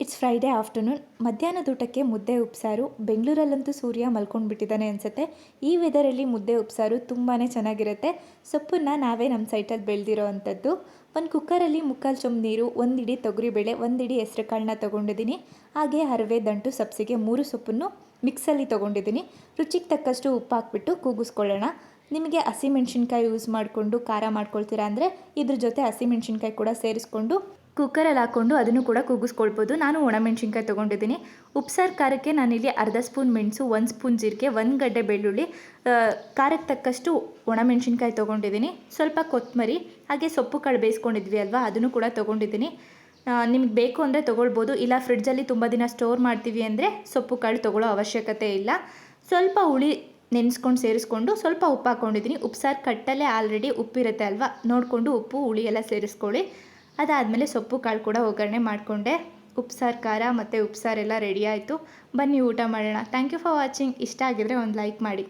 It's Friday afternoon. ಮಧ್ಯಾಹ್ನದ ಊಟಕ್ಕೆ ಮುದ್ದೆ ಉಪ್ಸಾರು. ಬೆಂಗಳೂರಲ್ಲಂತೂ ಸೂರ್ಯ ಮಲ್ಕೊಂಡ್ಬಿಟ್ಟಿದ್ದಾನೆ ಅನಿಸುತ್ತೆ. ಈ ವೆದರಲ್ಲಿ ಮುದ್ದೆ ಉಪ್ಸಾರು ತುಂಬಾ ಚೆನ್ನಾಗಿರುತ್ತೆ. ಸೊಪ್ಪನ್ನು ನಾವೇ ನಮ್ಮ ಸೈಟಲ್ಲಿ ಬೆಳೆದಿರೋ ಅಂಥದ್ದು. ಒಂದು ಕುಕ್ಕರಲ್ಲಿ ಮುಕ್ಕಾಲು ಚೊಂಬು ನೀರು, ಒಂದು ಇಡೀ ತೊಗರಿಬೇಳೆ, ಒಂದು ಇಡೀ ಹೆಸರು ಕಾಳನ್ನ ತೊಗೊಂಡಿದ್ದೀನಿ. ಹಾಗೆ ಹರವೆ, ದಂಟು, ಸಬ್ಸಿಗೆ 3 ಸೊಪ್ಪನ್ನು ಮಿಕ್ಸಲ್ಲಿ ತೊಗೊಂಡಿದ್ದೀನಿ. ರುಚಿಗೆ ತಕ್ಕಷ್ಟು ಉಪ್ಪು ಹಾಕ್ಬಿಟ್ಟು ಕೂಗಿಸ್ಕೊಳ್ಳೋಣ. ನಿಮಗೆ ಹಸಿಮೆಣ್ಸಿನ್ಕಾಯಿ ಯೂಸ್ ಮಾಡಿಕೊಂಡು ಖಾರ ಮಾಡ್ಕೊಳ್ತೀರಾ ಅಂದರೆ ಇದ್ರ ಜೊತೆ ಹಸಿಮೆಣ್ಸಿನ್ಕಾಯಿ ಕೂಡ ಸೇರಿಸ್ಕೊಂಡು ಕುಕ್ಕರಲ್ಲಿ ಹಾಕ್ಕೊಂಡು ಅದನ್ನು ಕೂಡ ಕೂಗಿಸ್ಕೊಳ್ಬೋದು. ನಾನು ಒಣಮೆಣ್ಸಿನ್ಕಾಯಿ ತೊಗೊಂಡಿದ್ದೀನಿ. ಉಪ್ಸಾರು ಖಾರಕ್ಕೆ ನಾನಿಲ್ಲಿ ಅರ್ಧ ಸ್ಪೂನ್ ಮೆಣಸು, 1 ಸ್ಪೂನ್ ಜೀರಿಗೆ, 1 ಗಡ್ಡೆ ಬೆಳ್ಳುಳ್ಳಿ, ಖಾರಕ್ಕೆ ತಕ್ಕಷ್ಟು ಒಣಮೆಣ್ಸಿನ್ಕಾಯಿ ತೊಗೊಂಡಿದ್ದೀನಿ. ಸ್ವಲ್ಪ ಕೊತ್ತಂಬರಿ, ಹಾಗೆ ಸೊಪ್ಪು ಕಾಳು ಬೇಯಿಸ್ಕೊಂಡಿದ್ವಿ ಅಲ್ವಾ, ಅದನ್ನು ಕೂಡ ತೊಗೊಂಡಿದ್ದೀನಿ. ನಿಮ್ಗೆ ಬೇಕು ಅಂದರೆ ತೊಗೊಳ್ಬೋದು, ಇಲ್ಲ ಫ್ರಿಡ್ಜಲ್ಲಿ ತುಂಬ ದಿನ ಸ್ಟೋರ್ ಮಾಡ್ತೀವಿ ಅಂದರೆ ಸೊಪ್ಪು ಕಾಳು ತೊಗೊಳ್ಳೋ ಅವಶ್ಯಕತೆ ಇಲ್ಲ. ಸ್ವಲ್ಪ ಹುಳಿ ನೆನೆಸ್ಕೊಂಡು ಸೇರಿಸ್ಕೊಂಡು ಸ್ವಲ್ಪ ಉಪ್ಪು ಹಾಕ್ಕೊಂಡಿದ್ದೀನಿ. ಉಪ್ಸಾರು ಕಟ್ಟಲ್ಲೇ ಆಲ್ರೆಡಿ ಉಪ್ಪಿರುತ್ತೆ ಅಲ್ವಾ, ನೋಡಿಕೊಂಡು ಉಪ್ಪು ಹುಳಿ ಎಲ್ಲ ಸೇರಿಸ್ಕೊಳ್ಳಿ. ಅದಾದಮೇಲೆ ಸೊಪ್ಪು ಕಾಳು ಕೂಡ ಒಗ್ಗರಣೆ ಮಾಡಿಕೊಂಡೆ. ಉಪ್ಸಾರು ಖಾರ ಮತ್ತು ಉಪ್ಸಾರೆಲ್ಲ ರೆಡಿ ಆಯಿತು. ಬನ್ನಿ ಊಟ ಮಾಡೋಣ. Thank you for watching. ಇಷ್ಟ ಆಗಿದ್ರೆ ಒಂದು ಲೈಕ್ ಮಾಡಿ.